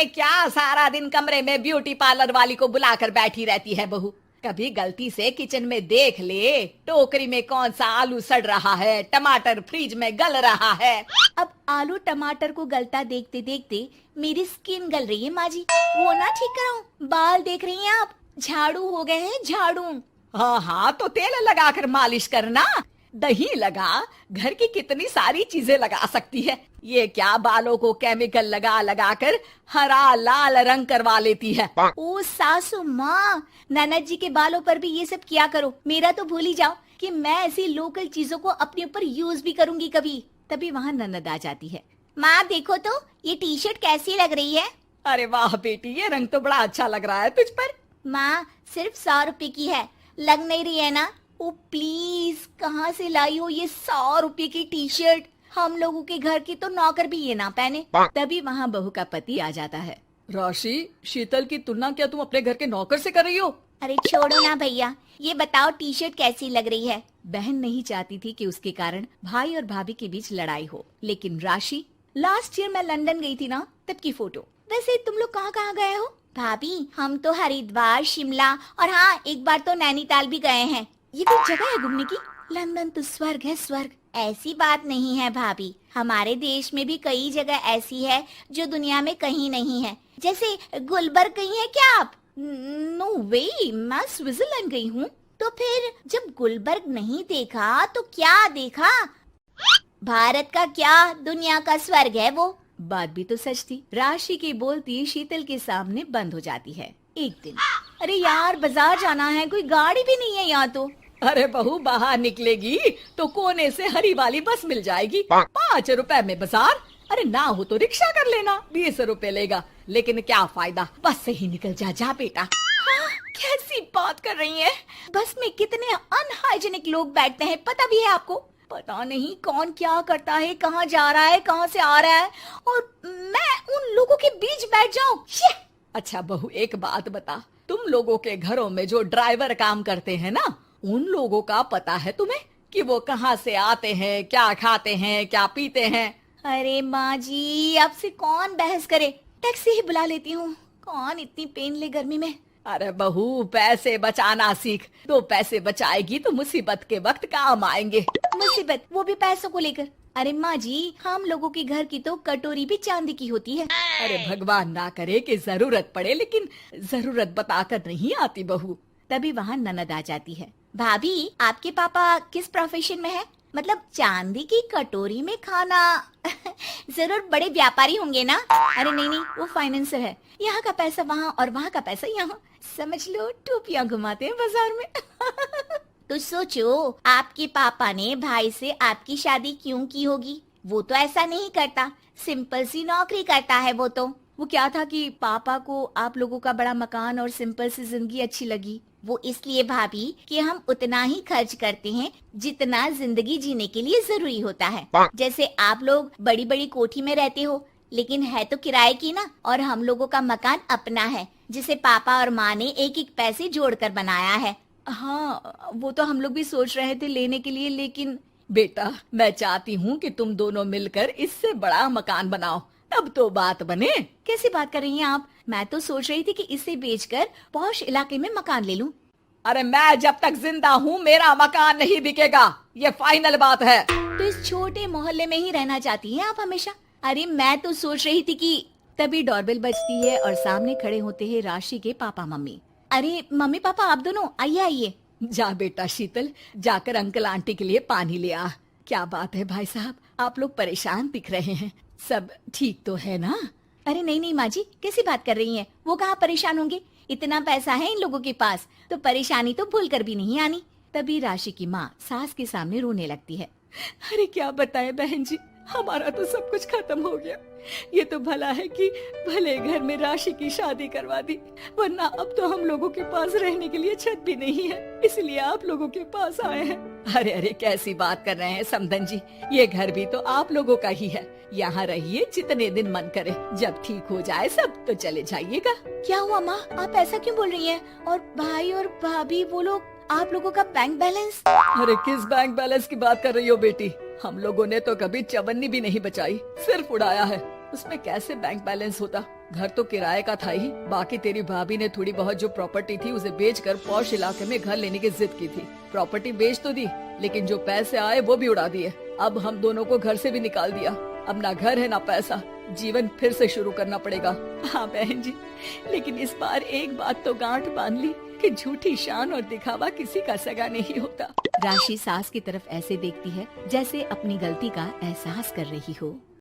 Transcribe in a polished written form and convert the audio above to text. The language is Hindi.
अरे क्या सारा दिन कमरे में ब्यूटी पार्लर वाली को बुलाकर बैठी रहती है बहू। कभी गलती से किचन में देख ले टोकरी में कौन सा आलू सड़ रहा है, टमाटर फ्रिज में गल रहा है। अब आलू टमाटर को गलता देखते देखते मेरी स्किन गल रही है माँ जी। वो ना ठीक कराऊं, बाल देख रही हैं आप, झाड़ू हो गए हैं झाड़ू। हाँ हाँ, तो तेल लगाकर मालिश करना, दही लगा, घर की कितनी सारी चीजें लगा सकती है। ये क्या बालों को केमिकल लगा लगा कर हरा लाल रंग करवा लेती है। ओ सासू माँ, ननद जी के बालों पर भी ये सब किया करो। मेरा तो भूल ही जाओ कि मैं ऐसी लोकल चीजों को अपने ऊपर यूज भी करूंगी कभी। तभी वहाँ ननद आ जाती है। माँ देखो तो ये टी शर्ट कैसी लग रही है। अरे वाह बेटी, ये रंग तो बड़ा अच्छा लग रहा है तुझ पर। माँ सिर्फ 100 रुपए की है, लग नहीं रही है ना। ओ प्लीज, कहाँ से लाई हो ये 100 रुपए की टी शर्ट। हम लोगों के घर की तो नौकर भी ये ना पहने। तभी वहाँ बहू का पति आ जाता है। राशि, शीतल की तुलना क्या तुम अपने घर के नौकर से कर रही हो? अरे छोड़ो ना भैया, ये बताओ टी शर्ट कैसी लग रही है। बहन नहीं चाहती थी कि उसके कारण भाई और भाभी के बीच लड़ाई हो, लेकिन राशि, लास्ट ईयर मैं लंदन गई थी ना, तब की फोटो। वैसे तुम लोग कहाँ कहाँ गए हो? भाभी हम तो हरिद्वार, शिमला और हाँ एक बार तो नैनीताल भी गए हैं। ये कोई जगह है घूमने की? लंदन तो स्वर्ग है स्वर्ग। ऐसी बात नहीं है भाभी, हमारे देश में भी कई जगह ऐसी है जो दुनिया में कहीं नहीं है। जैसे गुलबर्ग गई है क्या आप? नो वे, मैं स्विट्जरलैंड गई हूँ। तो फिर जब गुलबर्ग नहीं देखा तो क्या देखा? भारत का क्या दुनिया का स्वर्ग है वो। बात भी तो सच थी। राशि की बोलती शीतल के सामने बंद हो जाती है। एक दिन, अरे यार बाजार जाना है, कोई गाड़ी भी नहीं है यहाँ तो। अरे बहू, बाहर निकलेगी तो कोने से हरी वाली बस मिल जाएगी। 5 रुपए में बाजार। अरे ना हो तो रिक्शा कर लेना, 20 रुपए लेगा। लेकिन क्या फायदा, बस से ही निकल जा बेटा। हाँ, कैसी बात कर रही हैं? बस में कितने अनहाइजीनिक लोग बैठते हैं, पता भी है आपको? पता नहीं कौन क्या करता है, कहाँ जा रहा है, कहाँ से आ रहा है, और मैं उन लोगों के बीच बैठ जाऊं। अच्छा बहू, एक बात बता, तुम लोगों के घरों में जो ड्राइवर काम करते हैं ना, उन लोगों का पता है तुम्हें कि वो कहाँ से आते हैं, क्या खाते हैं, क्या पीते हैं? अरे माँ जी, आपसे कौन बहस करे, टैक्सी ही बुला लेती हूँ। कौन इतनी पेन ले गर्मी में। अरे बहू, पैसे बचाना सीख। 2 पैसे बचाएगी तो मुसीबत के वक्त काम आएंगे। मुसीबत, वो भी पैसों को लेकर? अरे माँ जी, हम लोगों के घर की तो कटोरी भी चांदी की होती है। अरे भगवान ना करे कि जरूरत पड़े, लेकिन जरूरत बताकर नहीं आती बहू। तभी वहाँ ननद आ जाती है। भाभी, आपके पापा किस प्रोफेशन में है? मतलब चांदी की कटोरी में खाना जरूर बड़े व्यापारी होंगे ना? अरे नहीं, वो फाइनेंसर है। यहाँ का पैसा वहाँ और वहाँ का पैसा यहाँ, समझ लो टोपियाँ घुमाते हैं बाजार में। तो सोचो, आपके पापा ने भाई से आपकी शादी क्यों की होगी? वो तो ऐसा नहीं करता, सिंपल सी नौकरी करता है वो तो। वो क्या था कि पापा को आप लोगों का बड़ा मकान और सिंपल सी जिंदगी अच्छी लगी। वो इसलिए भाभी कि हम उतना ही खर्च करते हैं जितना जिंदगी जीने के लिए जरूरी होता है। जैसे आप लोग बड़ी बड़ी कोठी में रहते हो, लेकिन है तो किराए की ना, और हम लोगों का मकान अपना है जिसे पापा और माँ ने एक एक पैसे जोड़कर बनाया है। हाँ, वो तो हम लोग भी सोच रहे थे लेने के लिए, लेकिन बेटा मैं चाहती हूँ कि तुम दोनों मिलकर इससे बड़ा मकान बनाओ, तब तो बात बने। कैसी बात कर रही हैं आप? मैं तो सोच रही थी कि इसे बेचकर पॉश इलाके में मकान ले लूं। अरे मैं जब तक जिंदा हूँ मेरा मकान नहीं बिकेगा, ये फाइनल बात है। तो इस छोटे मोहल्ले में ही रहना चाहती हैं आप हमेशा? अरे मैं तो सोच रही थी कि। तभी डोरबेल बजती है और सामने खड़े होते हैं राशि के पापा मम्मी। अरे मम्मी पापा, आप दोनों आइए आइए। जा बेटा शीतल, जाकर अंकल आंटी के लिए पानी ले आ। क्या बात है भाई साहब, आप लोग परेशान दिख रहे हैं, सब ठीक तो है ना? अरे नहीं माँ जी, कैसी बात कर रही हैं? वो कहाँ परेशान होंगे, इतना पैसा है इन लोगों के पास, तो परेशानी तो भूल कर भी नहीं आनी। तभी राशि की माँ सास के सामने रोने लगती है। अरे क्या बताए बहन जी, हमारा तो सब कुछ खत्म हो गया। ये तो भला है कि भले घर में राशि की शादी करवा दी, वरना अब तो हम लोगों के पास रहने के लिए छत भी नहीं है, इसलिए आप लोगों के पास आए हैं। अरे अरे कैसी बात कर रहे हैं समधन जी, ये घर भी तो आप लोगों का ही है। यहाँ रहिए जितने दिन मन करे, जब ठीक हो जाए सब तो चले जाइएगा। क्या हुआ माँ, आप ऐसा क्यों बोल रही हैं? और भाई और भाभी, वो लोग, आप लोगों का बैंक बैलेंस? अरे किस बैंक बैलेंस की बात कर रही हो बेटी? हम लोगों ने तो कभी चवन्नी भी नहीं बचाई, सिर्फ उड़ाया है। उसमें कैसे बैंक बैलेंस होता। घर तो किराए का था ही, बाकी तेरी भाभी ने थोड़ी बहुत जो प्रॉपर्टी थी उसे बेचकर पॉश इलाके में घर लेने की जिद की थी। प्रॉपर्टी बेच तो दी, लेकिन जो पैसे आए वो भी उड़ा दिए। अब हम दोनों को घर से भी निकाल दिया। अब ना घर है ना पैसा, जीवन फिर से शुरू करना पड़ेगा। हाँ बहन जी, लेकिन इस बार एक बात तो गांठ बांध ली कि झूठी शान और दिखावा किसी का सगा नहीं होता। राशि सास की तरफ ऐसे देखती है जैसे अपनी गलती का एहसास कर रही हो।